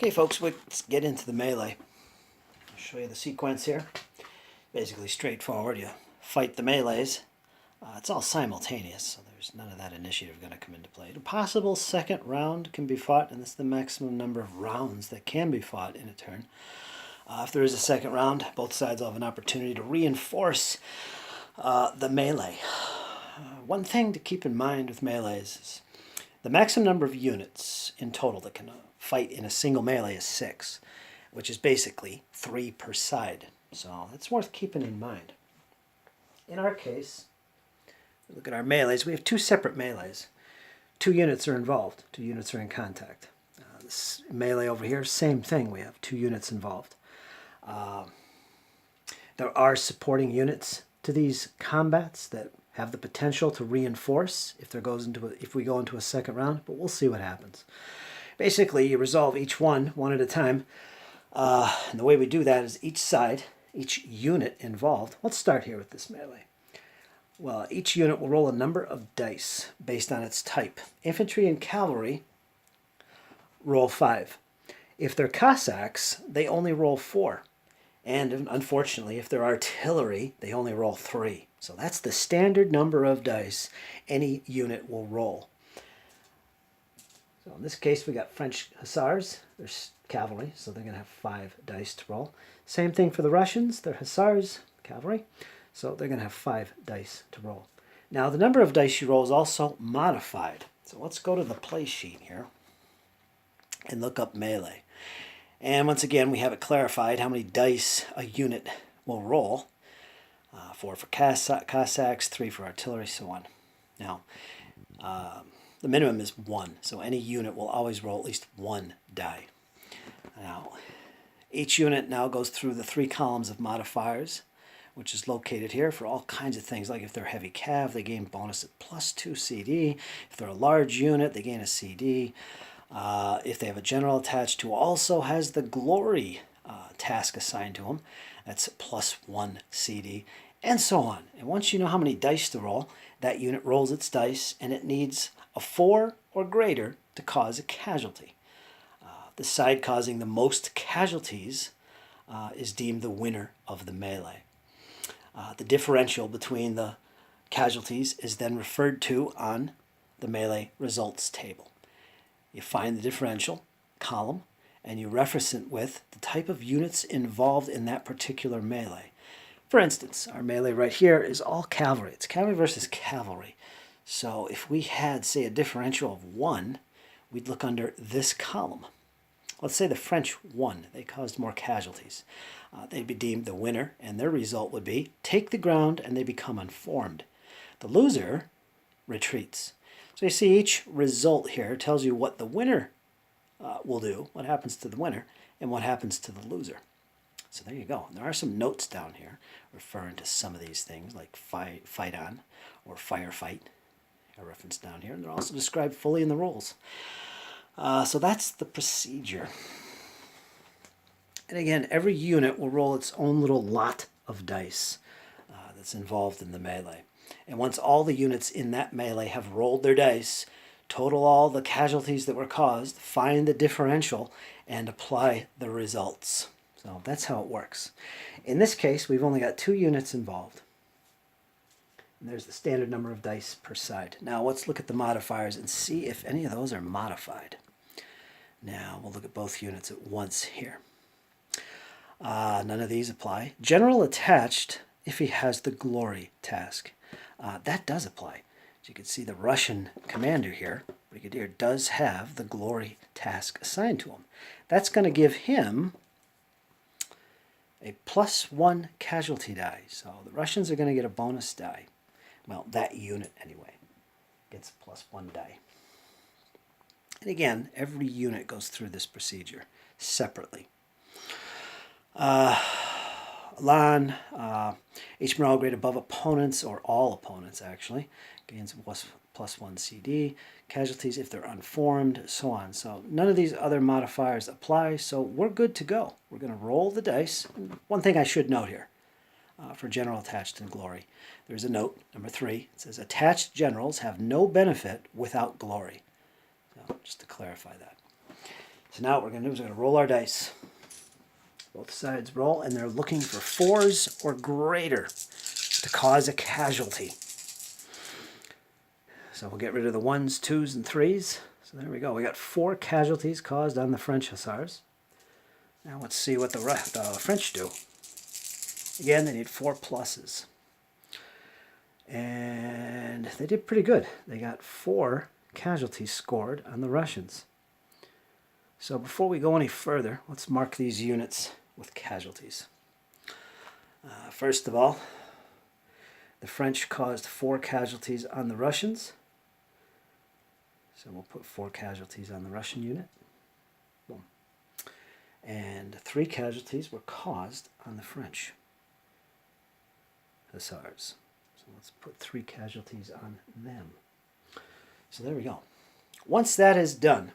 Okay, folks, let's get into the melee. I'll show you the sequence here. Basically straightforward. You fight the melees. It's all simultaneous, so there's none of that initiative going to come into play. The possible second round can be fought, and that's the maximum number of rounds that can be fought in a turn. If there is a second round, both sides will have an opportunity to reinforce the melee. One thing to keep in mind with melees is the maximum number of units in total that can fight in a single melee is 6, which is basically 3 per side. So that's worth keeping in mind. In our case, look at our melees. We have 2 separate melees. 2 units are involved. 2 units are in contact. This melee over here, same thing. We have 2 units involved. There are supporting units to these combats that have the potential to reinforce if we go into a second round, but we'll see what happens. Basically, you resolve each one at a time. And the way we do that is each unit involved. Let's start here with this melee. Well, each unit will roll a number of dice based on its type. Infantry and cavalry roll 5. If they're Cossacks, they only roll 4. And unfortunately, if they're artillery, they only roll 3. So that's the standard number of dice any unit will roll. So in this case, we got French hussars. They're cavalry, so they're going to have 5 dice to roll. Same thing for the Russians. They're hussars, cavalry, so they're going to have 5 dice to roll. Now, the number of dice you roll is also modified. So let's go to the play sheet here and look up melee. And once again, we have it clarified how many dice a unit will roll. 4 for Cossacks, 3 for artillery, so on. Now, the minimum is 1, so any unit will always roll at least 1 die. Now, each unit now goes through the 3 columns of modifiers, which is located here for all kinds of things, like if they're heavy cav, they gain bonus at +2 CD. If they're a large unit, they gain a CD. If they have a general attached who also has the glory task assigned to them, that's +1 CD, and so on. And once you know how many dice to roll, that unit rolls its dice, and it needs a 4 or greater to cause a casualty. The side causing the most casualties is deemed the winner of the melee. The differential between the casualties is then referred to on the melee results table. You find the differential column, and you reference it with the type of units involved in that particular melee. For instance, our melee right here is all cavalry. It's cavalry versus cavalry. So if we had, say, a differential of 1, we'd look under this column. Let's say the French won. They caused more casualties. They'd be deemed the winner, and their result would be take the ground, and they become unformed. The loser retreats. So you see each result here tells you what the winner will do, what happens to the winner, and what happens to the loser. So there you go. And there are some notes down here referring to some of these things, like fight on or firefight, a reference down here. And they're also described fully in the rules. So that's the procedure. And again, every unit will roll its own little lot of dice that's involved in the melee. And once all the units in that melee have rolled their dice, total all the casualties that were caused, find the differential, and apply the results. So that's how it works. In this case, we've only got 2 units involved. And there's the standard number of dice per side. Now let's look at the modifiers and see if any of those are modified. Now we'll look at both units at once here. None of these apply. General attached if he has the glory task. That does apply. As you can see, the Russian commander here, Brigadier, does have the glory task assigned to him. That's going to give him a +1 casualty die. So the Russians are going to get a bonus die. Well, that unit anyway gets a +1 die. And again, every unit goes through this procedure separately. Each morale grade above opponents, or all opponents actually, gains +1 CD. Casualties if they're unformed, so on. So none of these other modifiers apply, so we're good to go. We're going to roll the dice. One thing I should note here, for general attached and glory, there's a note, number 3. It says attached generals have no benefit without glory. So just to clarify that. So now what we're going to do is we're going to roll our dice. Both sides roll, and they're looking for 4s or greater to cause a casualty. So we'll get rid of the 1s, 2s, and 3s. So there we go. We got 4 casualties caused on the French hussars. Now let's see what the French do. Again, they need 4 pluses. And they did pretty good. They got 4 casualties scored on the Russians. So before we go any further, let's mark these units with casualties. First of all, the French caused 4 casualties on the Russians. So we'll put 4 casualties on the Russian unit. Boom. And 3 casualties were caused on the French hussars. So let's put 3 casualties on them. So there we go. Once that is done,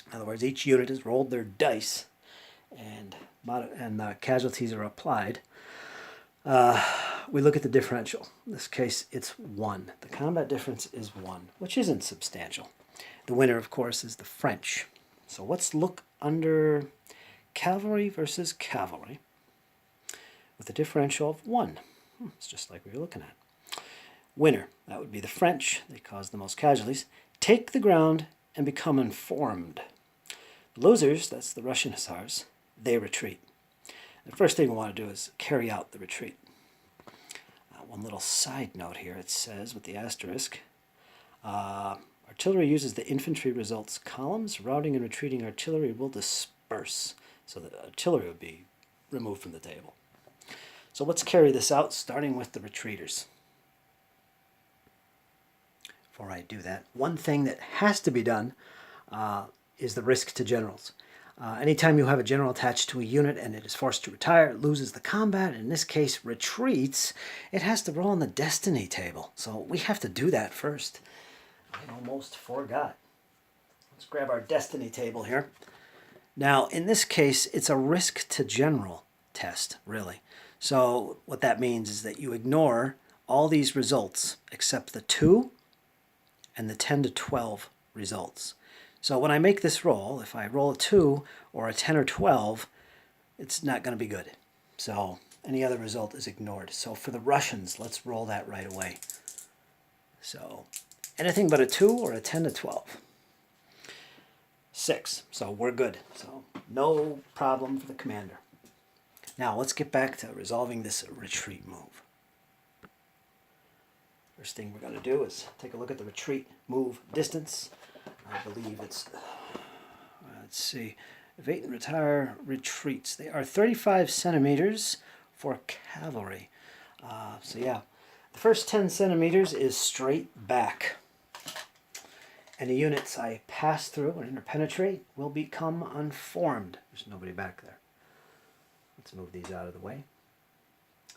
in other words, each unit has rolled their dice and the casualties are applied, we look at the differential. In this case, it's 1. The combat difference is 1, which isn't substantial. The winner, of course, is the French. So let's look under cavalry versus cavalry with a differential of 1. It's just like we were looking at. Winner, that would be the French. They caused the most casualties. Take the ground and become informed. Losers, that's the Russian hussars, they retreat. The first thing we want to do is carry out the retreat. One little side note here, it says with the asterisk, artillery uses the infantry results columns. Routing and retreating artillery will disperse. So the artillery would be removed from the table. So let's carry this out, starting with the retreaters. Before I do that, one thing that has to be done is the risk to generals. Anytime you have a general attached to a unit and it is forced to retire, it loses the combat, in this case retreats, it has to roll on the destiny table. So we have to do that first. I almost forgot. Let's grab our destiny table here. Now, in this case, it's a risk to general test, really. So what that means is that you ignore all these results except the 2 and the 10 to 12 results. So when I make this roll, if I roll a 2 or a 10 or 12, it's not going to be good. So any other result is ignored. So for the Russians, let's roll that right away. So anything but a 2 or a 10 to 12. 6. So we're good. So no problem for the commander. Now let's get back to resolving this retreat move. First thing we're going to do is take a look at the retreat move distance. I believe it's, let's see, evade and retire retreats. They are 35 centimeters for cavalry. So yeah, the first 10 centimeters is straight back. Any units I pass through or interpenetrate will become unformed. There's nobody back there. Let's move these out of the way.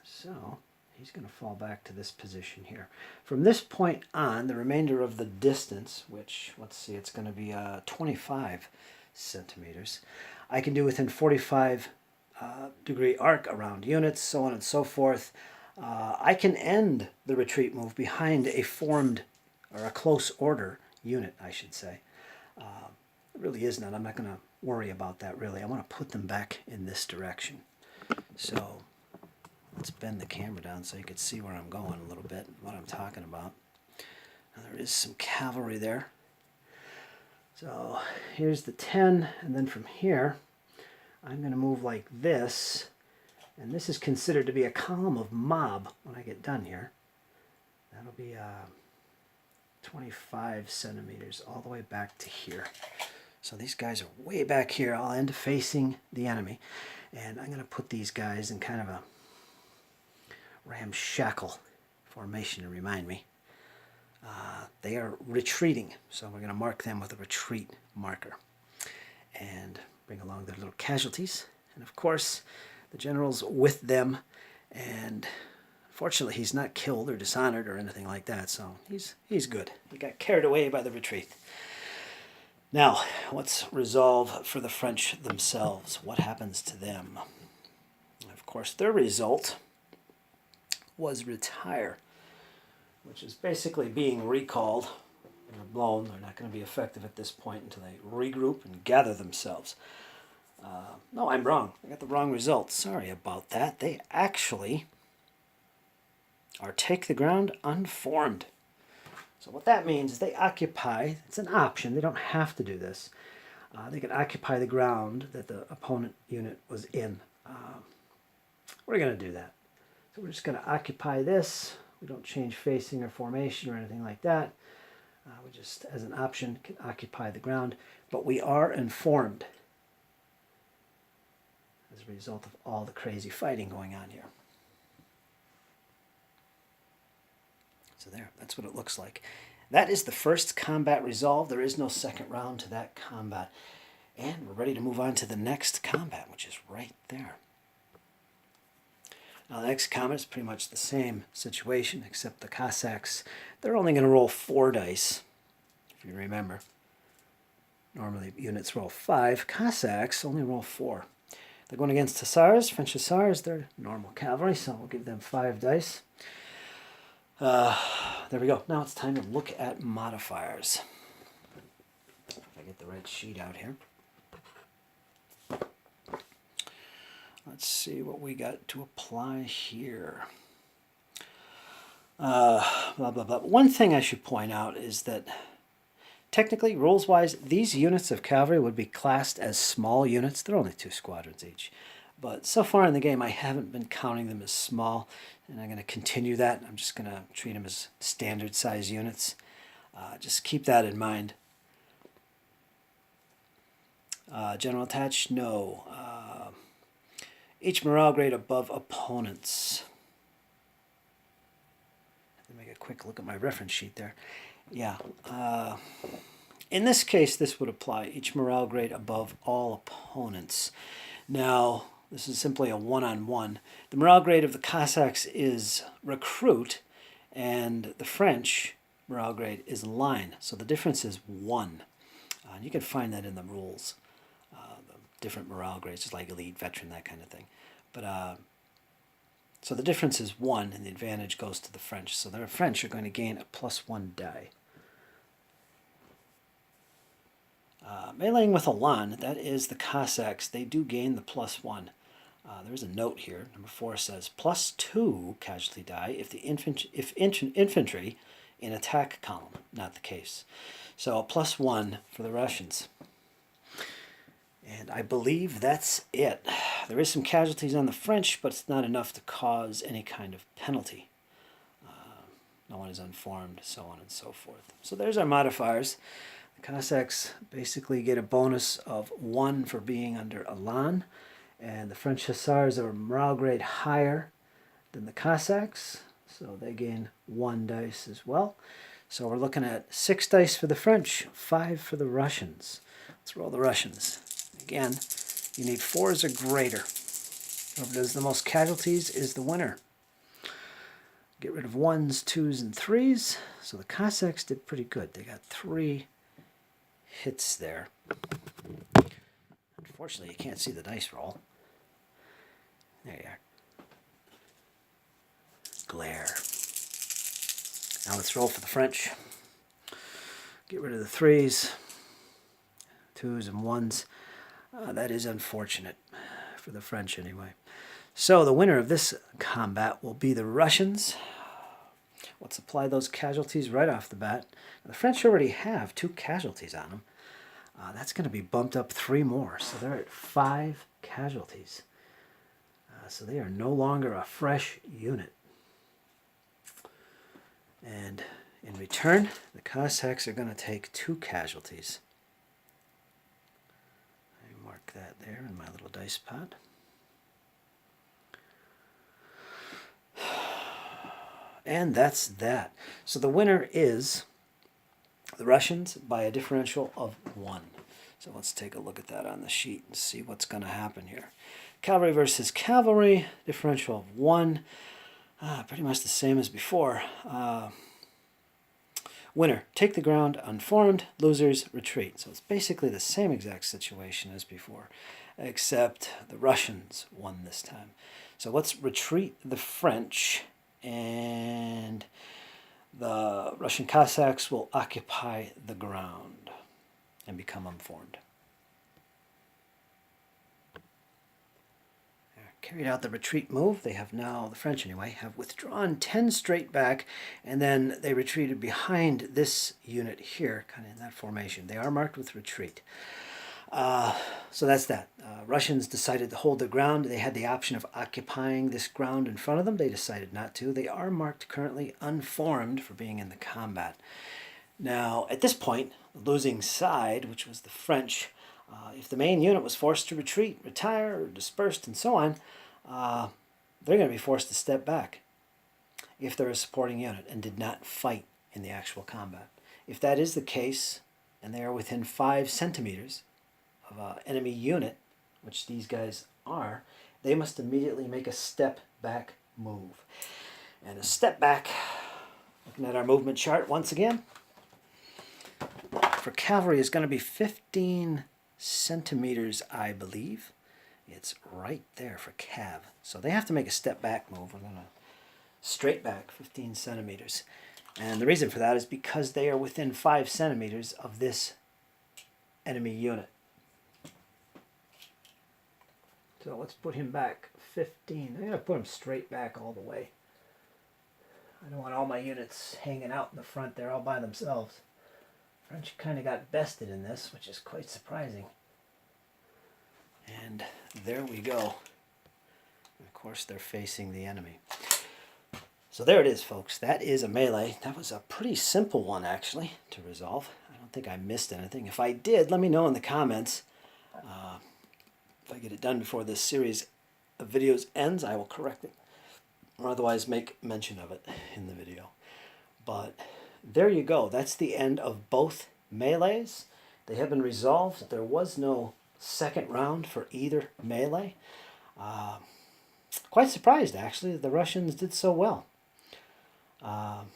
So he's going to fall back to this position here. From this point on, the remainder of the distance, which, let's see, it's going to be 25 centimeters, I can do within 45 degree arc around units, so on and so forth. I can end the retreat move behind a formed, or a close order unit, I should say. It really is not. I'm not going to worry about that, really. I want to put them back in this direction. So let's bend the camera down so you can see where I'm going a little bit, what I'm talking about. Now there is some cavalry there. So here's the 10, and then from here, I'm going to move like this, and this is considered to be a column of mob when I get done here. That'll be 25 centimeters all the way back to here. So these guys are way back here. I'll end facing the enemy, and I'm going to put these guys in kind of a ramshackle formation to remind me. They are retreating, so we're going to mark them with a retreat marker and bring along their little casualties. And of course, the general's with them, and fortunately he's not killed or dishonored or anything like that, so he's good. He got carried away by the retreat. Now, let's resolve for the French themselves. What happens to them? Of course, their result was retire, which is basically being recalled They're blown. They're not going to be effective at this point until they regroup and gather themselves. No, I'm wrong. I got the wrong result. Sorry about that. They actually are take the ground unformed. So what that means is they occupy, it's an option, they don't have to do this. They can occupy the ground that the opponent unit was in. We're going to do that. So we're just going to occupy this. We don't change facing or formation or anything like that. We just, as an option, can occupy the ground. But we are informed as a result of all the crazy fighting going on here. So there, that's what it looks like. That is the first combat resolved. There is no second round to that combat. And we're ready to move on to the next combat, which is right there. Now the next combat is pretty much the same situation, except the Cossacks, they're only going to roll 4 dice, if you remember. Normally units roll 5. Cossacks only roll 4. They're going against Hussars. French Hussars, they're normal cavalry, so we'll give them 5 dice. There we go. Now it's time to look at modifiers. If I get the right sheet out here. Let's see what we got to apply here. Blah, blah, blah. One thing I should point out is that technically, rules-wise, these units of cavalry would be classed as small units. They're only 2 squadrons each. But so far in the game, I haven't been counting them as small, and I'm going to continue that. I'm just going to treat them as standard size units. Just keep that in mind. General attached? No. Each morale grade above opponents. Let me make a quick look at my reference sheet there. Yeah. In this case, this would apply. Each morale grade above all opponents. Now, this is simply a one-on-one. The morale grade of the Cossacks is recruit, and the French morale grade is line. So the difference is 1. And you can find that in the rules. The different morale grades, just like elite, veteran, that kind of thing. But so the difference is 1, and the advantage goes to the French. So the French are going to gain a +1 die. Meleeing with Elan, that is the Cossacks. They do gain the +1. There's a note here. Number 4 says +2 casualty die if the infantry in attack column. Not the case. So a +1 for the Russians. And I believe that's it. There is some casualties on the French, but it's not enough to cause any kind of penalty. No one is unformed, so on and so forth. So there's our modifiers. The Cossacks basically get a bonus of 1 for being under Elan, and the French Hussars are morale grade higher than the Cossacks, so they gain 1 dice as well. So we're looking at 6 dice for the French, 5 for the Russians. Let's roll the Russians. Again, you need 4s or greater. Whoever does the most casualties is the winner. Get rid of 1s, 2s, and 3s. So the Cossacks did pretty good. They got 3 hits there. Unfortunately, you can't see the dice roll. There you are. Glare. Now let's roll for the French. Get rid of the 3s, 2s, and 1s. That is unfortunate for the French anyway. So the winner of this combat will be the Russians. Let's apply those casualties right off the bat. Now, the French already have 2 casualties on them. That's going to be bumped up 3 more. So they're at 5 casualties. So they are no longer a fresh unit. And in return, the Cossacks are going to take 2 casualties. I mark that there in my little dice pot. And that's that. So the winner is the Russians by a differential of 1. So let's take a look at that on the sheet and see what's going to happen here. Cavalry versus cavalry, differential of 1. Pretty much the same as before. Winner, take the ground unformed. Losers, retreat. So it's basically the same exact situation as before, except the Russians won this time. So let's retreat the French, and the Russian Cossacks will occupy the ground and become unformed. Carried out the retreat move. They have now, the French anyway, have withdrawn 10 straight back, and then they retreated behind this unit here, kind of in that formation. They are marked with retreat. So that's that. Russians decided to hold their ground. They had the option of occupying this ground in front of them. They decided not to. They are marked currently unformed for being in the combat. Now, at this point, the losing side, which was the French, if the main unit was forced to retreat, retire, or dispersed, and so on, they're going to be forced to step back if they're a supporting unit and did not fight in the actual combat. If that is the case, and they are within 5 centimeters of an enemy unit, which these guys are, they must immediately make a step back move. And a step back, looking at our movement chart once again, for cavalry is going to be 15 centimeters, I believe. It's right there for cav. So they have to make a step back move. We're going to straight back 15 centimeters. And the reason for that is because they are within 5 centimeters of this enemy unit. So let's put him back 15. I'm going to put him straight back all the way. I don't want all my units hanging out in the front there all by themselves. French kind of got bested in this, which is quite surprising. And there we go. And of course, they're facing the enemy. So there it is, folks. That is a melee. That was a pretty simple one, actually, to resolve. I don't think I missed anything. If I did, let me know in the comments. If I get it done before this series of videos ends, I will correct it, or otherwise make mention of it in the video. But there you go. That's the end of both melees. They have been resolved. There was no second round for either melee. Quite surprised, actually, that the Russians did so well. Well,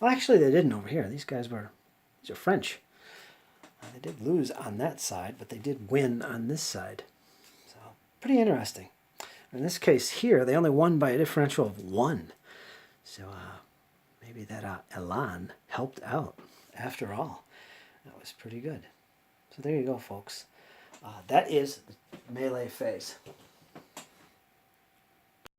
actually, they didn't over here. These are French. They did lose on that side, but they did win on this side. So, pretty interesting. In this case here, they only won by a differential of 1. So, maybe that elan helped out after all. That was pretty good. So there you go, folks. That is the melee phase.